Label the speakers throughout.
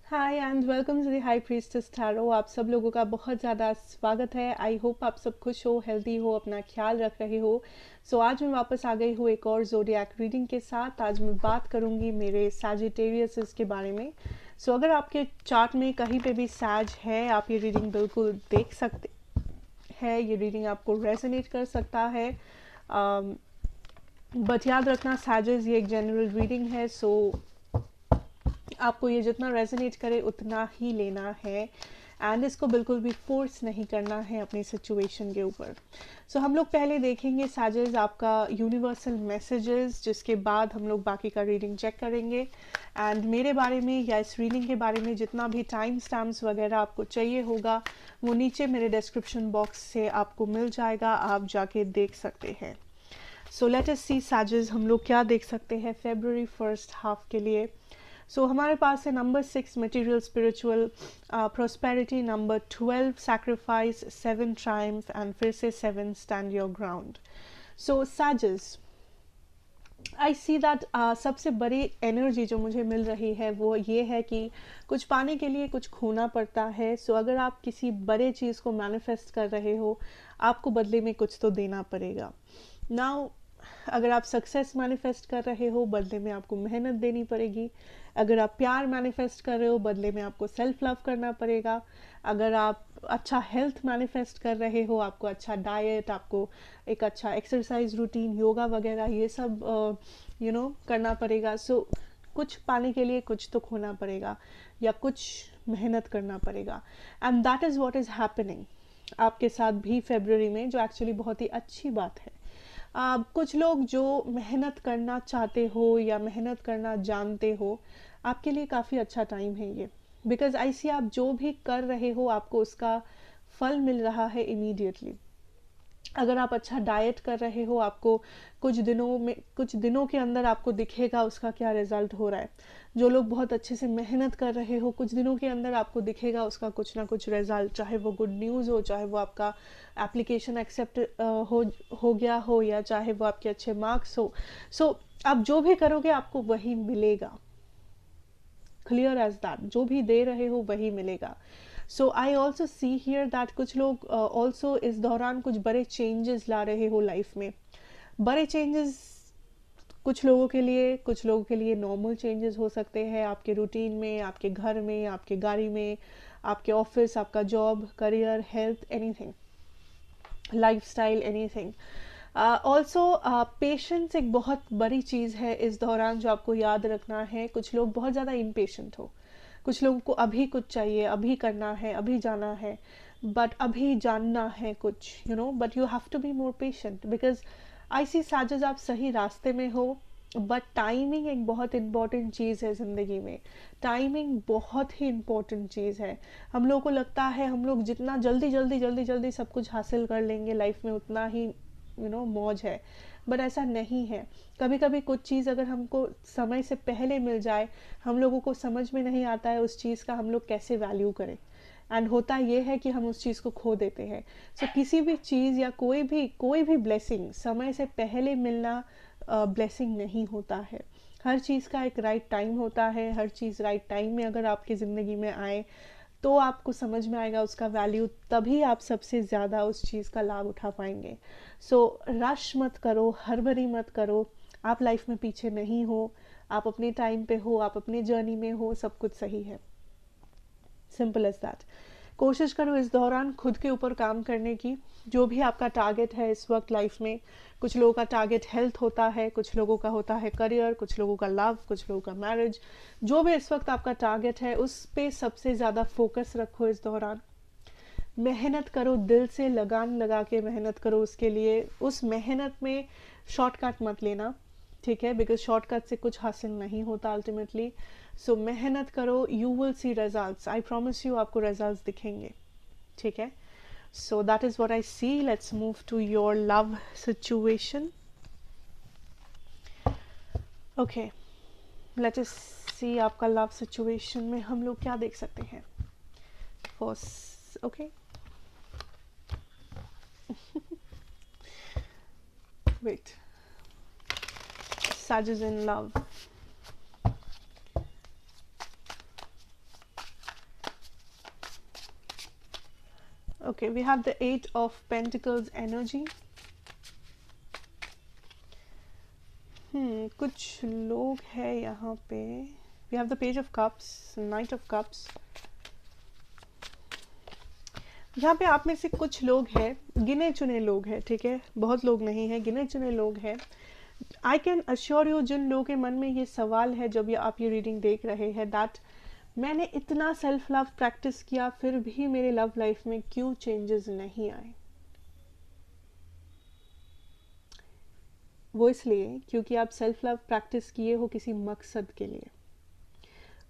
Speaker 1: Hi and welcome to the high priestess tarot. आप सब लोगों का बहुत ज़्यादा स्वागत है। आई होप आप सब खुश हो, हेल्दी हो, अपना ख्याल रख रहे हो। आज मैं वापस आ गई हूँ एक और ज़ोडिएक रीडिंग के साथ। आज मैं बात करूँगी मेरे सैजिटेरियस के बारे में। अगर आपके चार्ट में कहीं पे भी सैज है, आप ये रीडिंग बिल्कुल देख सकते हैं। ये रीडिंग आपको रेजोनेट कर सकता है। बट याद रखना, सैजेस ये एक जनरल रीडिंग है। आपको ये जितना रेजोनेट करे उतना ही लेना है एंड इसको बिल्कुल भी फोर्स नहीं करना है अपनी सिचुएशन के ऊपर। हम लोग पहले देखेंगे सैजेस आपका यूनिवर्सल मैसेजेस, जिसके बाद हम लोग बाकी का रीडिंग चेक करेंगे। एंड मेरे बारे में या इस रीडिंग के बारे में जितना भी टाइम स्टैम्प्स वगैरह आपको चाहिए होगा वो नीचे मेरे डिस्क्रिप्शन बॉक्स से आपको मिल जाएगा, आप जाके देख सकते हैं। लेट अस सी सैजेस हम लोग क्या देख सकते हैं फेब्रुअरी फर्स्ट हाफ के लिए। हमारे पास है number 6 material spiritual prosperity, number 12 sacrifice, 7 triumph and फिर से 7 stand your ground. Sages, I see that सबसे बड़ी एनर्जी जो मुझे मिल रही है वो ये है कि कुछ पाने के लिए कुछ खोना पड़ता है। अगर आप किसी बड़े चीज़ को मैनिफेस्ट कर रहे हो, आपको बदले में कुछ तो देना पड़ेगा। नाउ अगर आप सक्सेस मैनिफेस्ट कर रहे हो, बदले में आपको मेहनत देनी पड़ेगी। अगर आप प्यार मैनिफेस्ट कर रहे हो, बदले में आपको सेल्फ लव करना पड़ेगा। अगर आप अच्छा हेल्थ मैनिफेस्ट कर रहे हो, आपको अच्छा डाइट, आपको एक अच्छा एक्सरसाइज रूटीन, योगा वगैरह ये सब करना पड़ेगा। कुछ पाने के लिए कुछ तो खोना पड़ेगा या कुछ मेहनत करना पड़ेगा। And that is what is happening आपके साथ भी फेब्रुअरी में, जो एक्चुअली बहुत ही अच्छी बात है। कुछ लोग जो मेहनत करना चाहते हो या मेहनत करना जानते हो, आपके लिए काफ़ी अच्छा टाइम है ये। बिकॉज आई सी आप जो भी कर रहे हो आपको उसका फल मिल रहा है इमीडिएटली। अगर आप अच्छा डाइट कर रहे हो, आपको कुछ दिनों के अंदर आपको दिखेगा उसका क्या रिजल्ट हो रहा है। जो लोग बहुत अच्छे से मेहनत कर रहे हो, कुछ दिनों के अंदर आपको दिखेगा उसका कुछ ना कुछ रिजल्ट, चाहे वो गुड न्यूज़ हो, चाहे वो आपका एप्लीकेशन एक्सेप्ट हो गया हो, या चाहे वो आपके अच्छे मार्क्स हो। आप जो भी करोगे आपको वही मिलेगा। क्लियर एज दैट, जो भी दे रहे हो वही मिलेगा। I also see here that कुछ लोग ऑल्सो इस दौरान कुछ बड़े चेंजेस ला रहे हो लाइफ में। बड़े चेंजेस कुछ लोगों के लिए नॉर्मल चेंजेस हो सकते हैं, आपके रूटीन में, आपके घर में, आपके गाड़ी में, आपके ऑफिस, आपका job, career, health, anything, lifestyle, anything. Also patience एक बहुत बड़ी चीज़ है इस दौरान जो आपको याद रखना है। कुछ लोग बहुत ज़्यादा इम्पेशेंट हो, कुछ लोगों को अभी कुछ चाहिए, अभी करना है, अभी जाना है, बट अभी जानना है कुछ, but you have to be more patient. Because I see साजिश आप सही रास्ते में हो, बट टाइमिंग एक बहुत इम्पॉर्टेंट चीज़ है ज़िंदगी में। टाइमिंग बहुत ही इम्पॉर्टेंट चीज़ है। हम लोगों को लगता है हम लोग जितना जल्दी जल्दी जल्दी जल्दी सब कुछ हासिल कर लेंगे लाइफ में उतना ही मौज है, बट ऐसा नहीं है। कभी कभी कुछ चीज़ अगर हमको समय से पहले मिल जाए, हम लोगों को समझ में नहीं आता है उस चीज़ का हम लोग कैसे वैल्यू करें। एंड होता ये है कि हम उस चीज़ को खो देते हैं। किसी भी चीज़ या कोई भी ब्लेसिंग समय से पहले मिलना ब्लेसिंग नहीं होता है। हर चीज़ का एक राइट टाइम होता है। हर चीज़ राइट टाइम में अगर आपकी ज़िंदगी में आए तो आपको समझ में आएगा उसका वैल्यू, तभी आप सबसे ज़्यादा उस चीज़ का लाभ उठा पाएंगे। रश मत करो, हड़बड़ी मत करो। आप लाइफ में पीछे नहीं हो, आप अपने टाइम पे हो, आप अपने जर्नी में हो, सब कुछ सही है। Simple as that. कोशिश करो इस दौरान खुद के ऊपर काम करने की। जो भी आपका टारगेट है इस वक्त लाइफ में, कुछ लोगों का टारगेट हेल्थ होता है, कुछ लोगों का होता है करियर, कुछ लोगों का लव, कुछ लोगों का मैरिज। जो भी इस वक्त आपका टारगेट है उस पे सबसे ज़्यादा फोकस रखो इस दौरान। मेहनत करो, दिल से लगान लगा के मेहनत करो उसके लिए। उस मेहनत में शॉर्टकट मत लेना, ठीक है, बिकॉज शॉर्टकट से कुछ हासिल नहीं होता अल्टीमेटली। मेहनत करो, you will see results, I promise you, आपको रिजल्ट्स दिखेंगे, ठीक है। That is what I see. Let's move to your love situation. Okay, let us see आपका लव सिचुएशन में हम लोग क्या देख सकते हैं first. Okay, wait, Sag is in love. Okay, we have the Eight of Pentacles energy. कुछ लोग हैं यहाँ पे. We have the Page of Cups, Knight of Cups. यहाँ पे आप में से कुछ लोग हैं, गिने चुने लोग हैं, ठीक है, बहुत लोग नहीं हैं, गिने चुने लोग हैं. आई कैन अश्योर यू, जिन लोगों के मन में ये सवाल है जब आप ये रीडिंग देख रहे हैं, दैट मैंने इतना सेल्फ लव प्रैक्टिस किया फिर भी मेरे लव लाइफ में क्यों चेंजेस नहीं आए. वो इसलिए क्योंकि आप सेल्फ लव प्रैक्टिस किए हो किसी मकसद के लिए.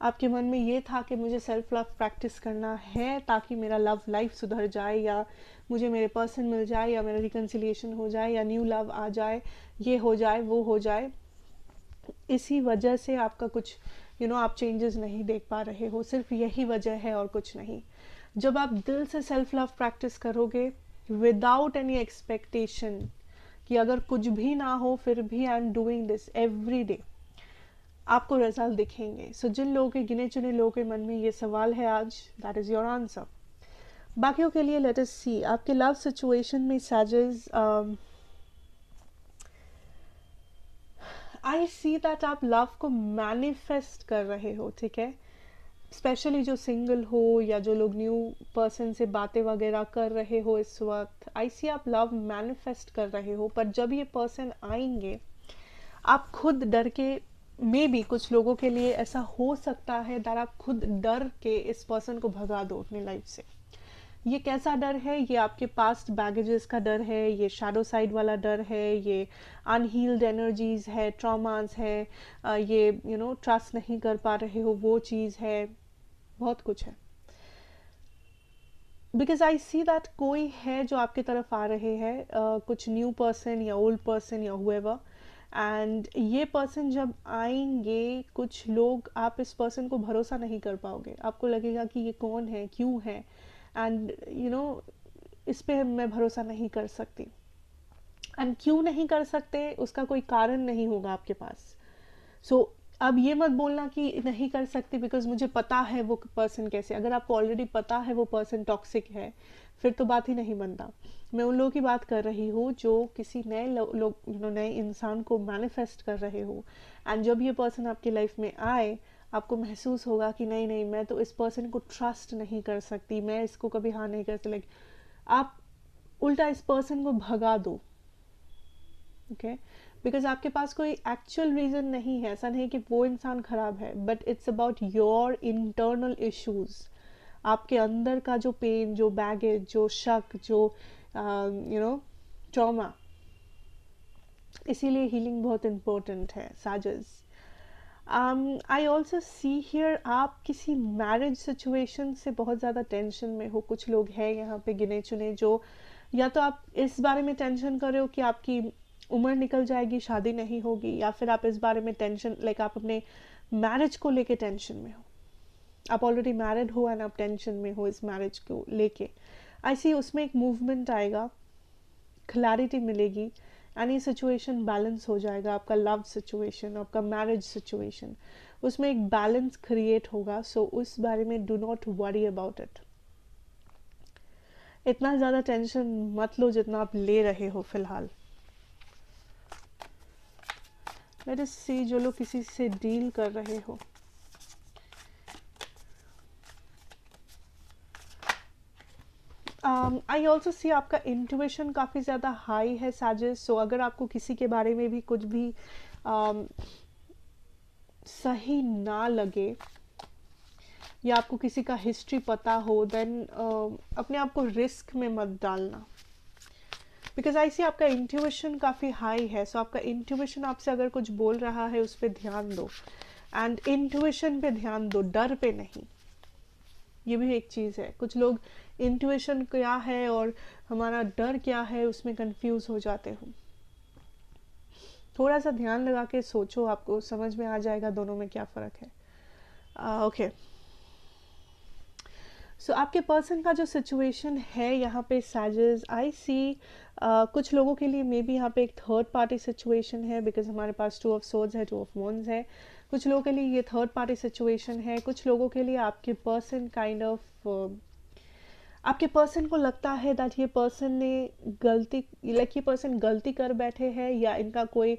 Speaker 1: आपके मन में ये था कि मुझे सेल्फ लव प्रैक्टिस करना है ताकि मेरा लव लाइफ सुधर जाए, या मुझे मेरे पर्सन मिल जाए, या मेरा रिकन्सिलिएशन हो जाए, या न्यू लव आ जाए, ये हो जाए, वो हो जाए. इसी वजह से आपका कुछ आप चेंजेस नहीं देख पा रहे हो. सिर्फ यही वजह है और कुछ नहीं. जब आप दिल से सेल्फ लव प्रैक्टिस करोगे विदाउट एनी एक्सपेक्टेशन कि अगर कुछ भी ना हो फिर भी I am doing this every day, आपको रिजल्ट दिखेंगे. सो जिन लोगों के गिने चुने लोगों के मन में ये सवाल है आज, दैट इज योर आंसर. बाकियों के लिए लेट अस सी. आपके लव सिचुएशन में सजेस, आई सी दैट आप लव को मैनिफेस्ट कर रहे हो, ठीक है. स्पेशली जो सिंगल हो या जो लोग न्यू पर्सन से बातें वगैरह कर रहे हो इस वक्त, आई सी आप लव मैनिफेस्ट कर रहे हो. पर जब ये पर्सन आएंगे आप खुद डर के, मे बी कुछ लोगों के लिए ऐसा हो सकता है दैट आप खुद डर के इस पर्सन को भगा दो अपनी लाइफ से. ये कैसा डर है? ये आपके पास्ट बैगेजेस का डर है, ये शैडो साइड वाला डर है, ये अनहील्ड एनर्जीज है, ट्रॉमास है, ये ट्रस्ट नहीं कर पा रहे हो वो चीज़ है, बहुत कुछ है. बिकॉज आई सी दैट कोई है जो आपके तरफ आ रहे हैं, कुछ न्यू पर्सन या ओल्ड पर्सन या हुएवर. एंड ये पर्सन जब आएंगे, कुछ लोग, आप इस पर्सन को भरोसा नहीं कर पाओगे. आपको लगेगा कि ये कौन है, क्यों है, एंड इस पे मैं भरोसा नहीं कर सकती. एंड क्यों नहीं कर सकते, उसका कोई कारण नहीं होगा आपके पास. सो अब ये मत बोलना कि नहीं कर सकते बिकॉज मुझे पता है वो पर्सन कैसे. अगर आपको ऑलरेडी पता है वो पर्सन टॉक्सिक है फिर तो बात ही नहीं बनता. मैं उन लोगों की बात कर रही हूँ जो किसी नए लोग नए इंसान को मैनिफेस्ट कर रहे हो. एंड जब ये पर्सन आपकी लाइफ में आए आपको महसूस होगा कि नहीं नहीं, मैं तो इस पर्सन को ट्रस्ट नहीं कर सकती, मैं इसको कभी हाँ नहीं कर सकती. लाइक आप उल्टा इस पर्सन को भगा दो, ओके. बिकॉज आपके पास कोई एक्चुअल रीज़न नहीं है. ऐसा नहीं कि वो इंसान खराब है, but it's about your internal issues. आपके अंदर का जो पेन, जो बैगेज, जो शक, जो ट्रॉमा. इसीलिए हीलिंग बहुत इम्पोर्टेंट है साजस. आई ऑल्सो सी हियर आप किसी मैरिज सिचुएशन से बहुत ज़्यादा टेंशन में हो. कुछ लोग हैं यहाँ पे गिने चुने जो, या तो आप इस बारे में टेंशन कर रहे हो कि आपकी उम्र निकल जाएगी, शादी नहीं होगी, या फिर आप इस बारे में टेंशन, लाइक आप अपने मैरिज को लेके टेंशन में हो. आप ऑलरेडी मैरिड हो एंड आप टेंशन में हो इस मैरिज को लेके. आई सी उसमें एक मूवमेंट आएगा, क्लैरिटी मिलेगी एंड ये सिचुएशन बैलेंस हो जाएगा. आपका लव सिचुएशन, आपका मैरिज सिचुएशन, उसमें एक बैलेंस क्रिएट होगा. सो उस बारे में do not worry about it. इतना ज़्यादा टेंशन मत लो जितना आप ले रहे हो फिलहाल. लेट अस सी, जो लोग किसी से डील कर रहे हो, आई ऑल्सो सी आपका इंट्यूशन काफ़ी ज़्यादा हाई है साजिश. सो अगर आपको किसी के बारे में भी कुछ भी सही ना लगे या आपको किसी का हिस्ट्री पता हो, देन अपने आप को रिस्क में मत डालना. बिकॉज आई सी आपका इंट्यूशन काफ़ी हाई है. सो आपका इंट्यूशन आपसे अगर कुछ बोल रहा है उस पर ध्यान दो. एंड इंट्यूशन पे ध्यान दो, डर पे नहीं. ये भी एक चीज़ है. कुछ लोग इंट्यूशन क्या है और हमारा डर क्या है उसमें कंफ्यूज हो जाते हो. थोड़ा सा ध्यान लगा के सोचो, आपको समझ में आ जाएगा दोनों में क्या फ़र्क है. ओके. सो आपके पर्सन का जो सिचुएशन है यहाँ पे सैजेस, आई सी कुछ लोगों के लिए मे बी यहाँ पे एक थर्ड पार्टी सिचुएशन है. बिकॉज हमारे पास 2 ऑफ सोर्ड्स है, 2 ऑफ वॉन्ड्स है. कुछ लोगों के लिए ये थर्ड पार्टी सिचुएशन है. कुछ लोगों के लिए आपके पर्सन काइंड ऑफ आपके पर्सन को लगता है दैट ये पर्सन ने गलती, लाइक ये पर्सन गलती कर बैठे हैं या इनका कोई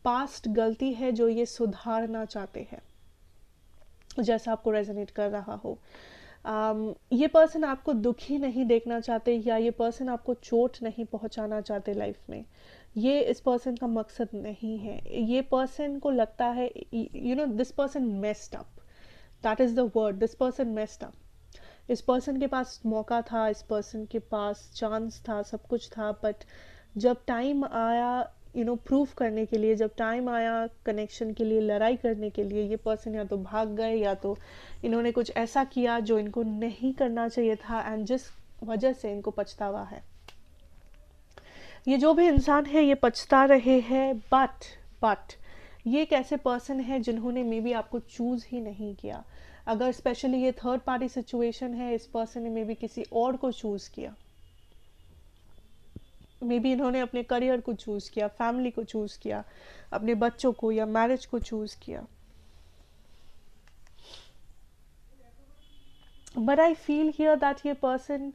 Speaker 1: पास्ट गलती है जो ये सुधारना चाहते हैं, जैसा आपको रेजोनेट कर रहा हो। ये पर्सन आपको दुखी नहीं देखना चाहते या ये पर्सन आपको चोट नहीं पहुंचाना चाहते लाइफ में। ये इस पर्सन का मकसद नहीं है। ये पर्सन को लगता है, you know, this person messed up, that is the word, this person messed up. इस पर्सन के पास मौका था, इस पर्सन के पास चांस था, सब कुछ था, बट जब टाइम आया प्रूफ करने के लिए, जब टाइम आया कनेक्शन के लिए, लड़ाई करने के लिए, ये पर्सन या तो भाग गए या तो इन्होंने कुछ ऐसा किया जो इनको नहीं करना चाहिए था, एंड जिस वजह से इनको पछतावा है। ये जो भी इंसान है ये पछता रहे हैं, बट ये एक ऐसे पर्सन है जिन्होंने मे बी आपको चूज ही नहीं किया। अगर स्पेशली ये थर्ड पार्टी सिचुएशन है, इस पर्सन ने मे बी किसी और को चूज किया, मे बी इन्होंने अपने करियर को चूज किया, फैमिली को चूज किया, अपने बच्चों को या मैरिज को चूज किया। But I feel here that ये पर्सन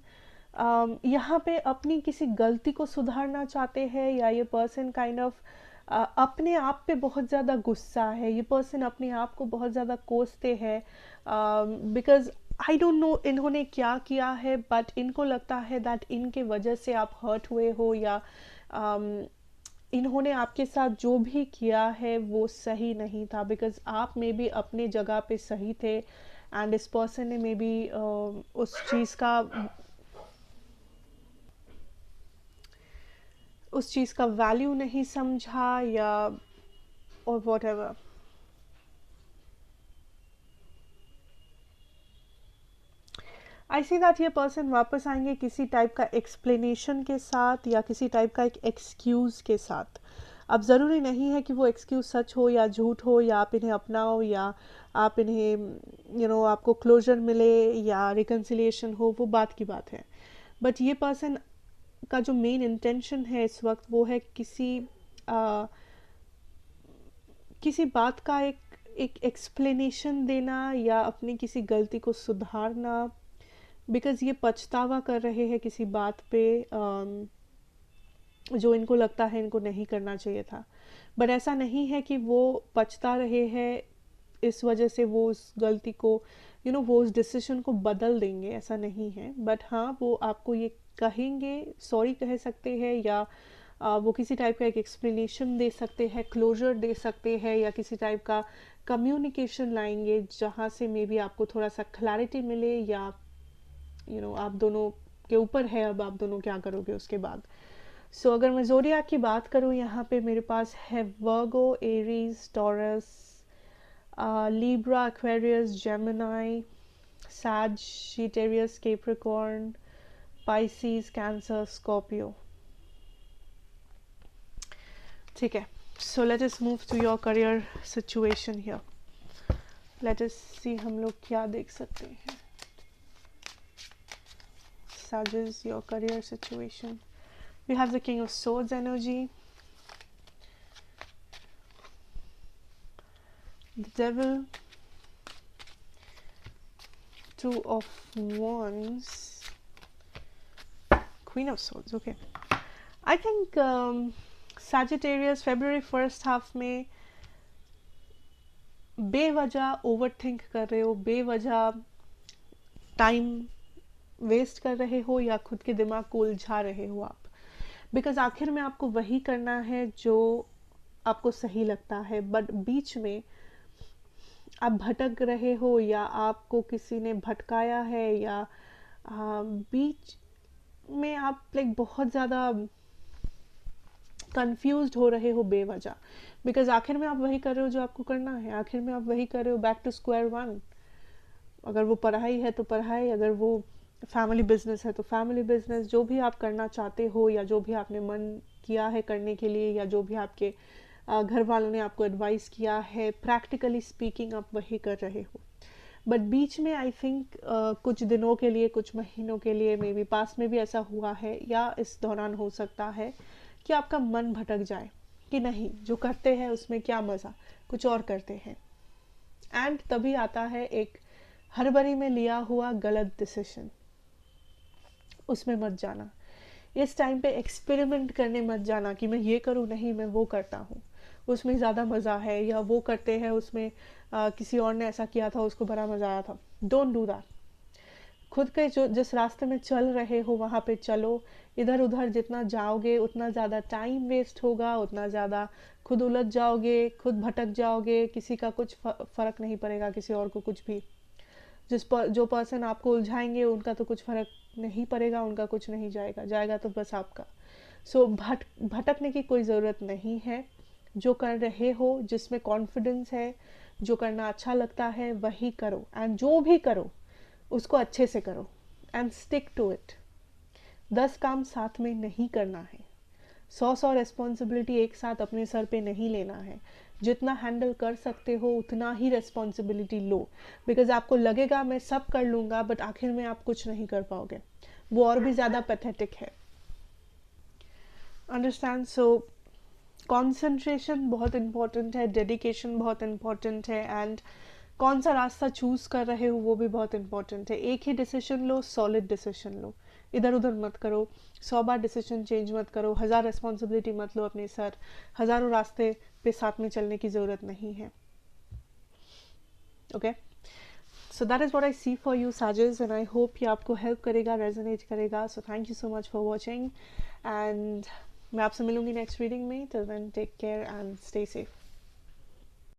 Speaker 1: यहाँ पे अपनी किसी गलती को सुधारना चाहते हैं, या ये पर्सन काइंड ऑफ अपने आप पे बहुत ज़्यादा गुस्सा है। ये पर्सन अपने आप को बहुत ज़्यादा कोसते हैं, बिकॉज आई डोंट नो इन्होंने क्या किया है, बट इनको लगता है दैट इनके वजह से आप हर्ट हुए हो, या इन्होंने आपके साथ जो भी किया है वो सही नहीं था, बिकॉज आप मे बी अपने जगह पे सही थे, एंड इस पर्सन ने मे बी उस चीज़ का वैल्यू नहीं समझा, या और what ever. I see that ये पर्सन वापस आएंगे किसी टाइप का एक्सप्लेनेशन के साथ, या किसी टाइप का एक एक्सक्यूज़ के साथ। अब ज़रूरी नहीं है कि वो एक्सक्यूज़ सच हो या झूठ हो, या आप इन्हें अपनाओ या आप इन्हें आपको क्लोजर मिले या रिकन्सिलिएशन हो, वो बात की बात है। बट ये पर्सन का जो मेन इंटेंशन है इस वक्त वो है किसी बात का एक एक्सप्लेनेशन देना, या अपनी किसी गलती को सुधारना, बिकॉज़ ये पछतावा कर रहे हैं किसी बात पे जो इनको लगता है इनको नहीं करना चाहिए था। बट ऐसा नहीं है कि वो पछता रहे हैं इस वजह से वो उस गलती को वो उस डिसीजन को बदल देंगे, ऐसा नहीं है। बट हाँ, वो आपको ये कहेंगे, सॉरी कह सकते हैं, या वो किसी टाइप का एक एक्सप्लेनेशन दे सकते हैं, क्लोजर दे सकते हैं, या किसी टाइप का कम्युनिकेशन लाएंगे जहाँ से मे बी आपको थोड़ा सा क्लैरिटी मिले, या आप दोनों के ऊपर है अब आप दोनों क्या करोगे उसके बाद। सो अगर मैं ज़ोडिएक की बात करूँ, यहाँ पे मेरे पास है Virgo, Aries, Taurus, Libra, Aquarius, Gemini, Sagittarius, Capricorn, Pisces, Cancer, Scorpio. ठीक है, so let us move to your career situation here. Let us see हम लोग क्या देख सकते हैं। Sages, your career situation. We have the King of Swords energy, the Devil, Two of Wands, Queen of Swords. Okay, I think Sagittarius February first half में बेवजह overthink कर रहे हो, बेवजह टाइम वेस्ट कर रहे हो, या खुद के दिमाग को उलझा रहे हो आप, बिकॉज आखिर में आपको वही करना है जो आपको सही लगता है, बट बीच में आप भटक रहे हो, या आपको किसी ने भटकाया है, या बीच में आप लाइक बहुत ज़्यादा कंफ्यूज्ड हो रहे हो बेवजह, बिकॉज आखिर में आप वही कर रहे हो जो आपको करना है, आखिर में आप वही कर रहे हो, बैक टू स्क्वायर वन। अगर वो पढ़ाई है तो पढ़ाई, अगर वो फैमिली बिजनेस है तो फैमिली बिजनेस, जो भी आप करना चाहते हो या जो भी आपने मन किया है करने के लिए, या जो भी आपके घर वालों ने आपको एडवाइस किया है, प्रैक्टिकली स्पीकिंग आप वही कर रहे हो। बट बीच में आई थिंक कुछ दिनों के लिए, कुछ महीनों के लिए, मे बी पास में भी ऐसा हुआ है, या इस दौरान हो सकता है कि आपका मन भटक जाए कि नहीं, जो करते हैं उसमें क्या मज़ा, कुछ और करते हैं, एंड तभी आता है एक हड़बड़ी में लिया हुआ गलत डिसीजन। उसमें मत जाना। इस टाइम पे एक्सपेरिमेंट करने मत जाना कि मैं ये करूँ, नहीं मैं वो करता हूँ, उसमें ज़्यादा मज़ा है, या वो करते हैं उसमें किसी और ने ऐसा किया था उसको बड़ा मज़ा आया था। Don't do that. खुद के जो जिस रास्ते में चल रहे हो वहाँ पे चलो। इधर उधर जितना जाओगे उतना ज़्यादा टाइम वेस्ट होगा, उतना ज़्यादा खुद उलझ जाओगे, खुद भटक जाओगे, किसी का कुछ फ़र्क नहीं पड़ेगा, किसी और को कुछ भी। जो पर्सन आपको उलझाएंगे उनका तो कुछ फ़र्क नहीं पड़ेगा, उनका कुछ नहीं जाएगा, जाएगा तो बस आपका। सो भटकने की कोई ज़रूरत नहीं है। जो कर रहे हो, जिसमें कॉन्फिडेंस है, जो करना अच्छा लगता है वही करो, एंड जो भी करो उसको अच्छे से करो, एंड स्टिक टू इट। 10 काम साथ में नहीं करना है, 100 रिस्पॉन्सिबिलिटी एक साथ अपने सर पे नहीं लेना है। जितना हैंडल कर सकते हो उतना ही रिस्पॉन्सिबिलिटी लो, बिकॉज आपको लगेगा मैं सब कर लूँगा, बट आखिर में आप कुछ नहीं कर पाओगे, वो और भी ज़्यादा पैथेटिक है। अंडरस्टैंड? सो कॉन्सेंट्रेशन बहुत इंपॉर्टेंट है, डेडिकेशन बहुत इंपॉर्टेंट है, एंड कौन सा रास्ता चूज़ कर रहे हो वो भी बहुत इंपॉर्टेंट है। एक ही डिसीजन लो, सॉलिड डिसीजन लो, इधर उधर मत करो, 100 बार डिसीजन चेंज मत करो, 1000 रिस्पॉन्सिबिलिटी मत लो अपने सर, हज़ारों रास्ते पे साथ में चलने की ज़रूरत नहीं है। Okay, so that is what I see for you साजिश, एंड आई होप ये आपको हेल्प करेगा, रेजोनेट करेगा। So thank you so much for watching, and मैं आपसे मिलूंगी नेक्स्ट रीडिंग में। Till then take care and stay safe.